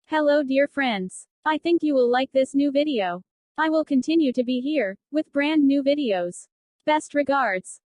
Hello dear friends. I think you will like this new video. I will continue to be here, with brand new videos. Best regards.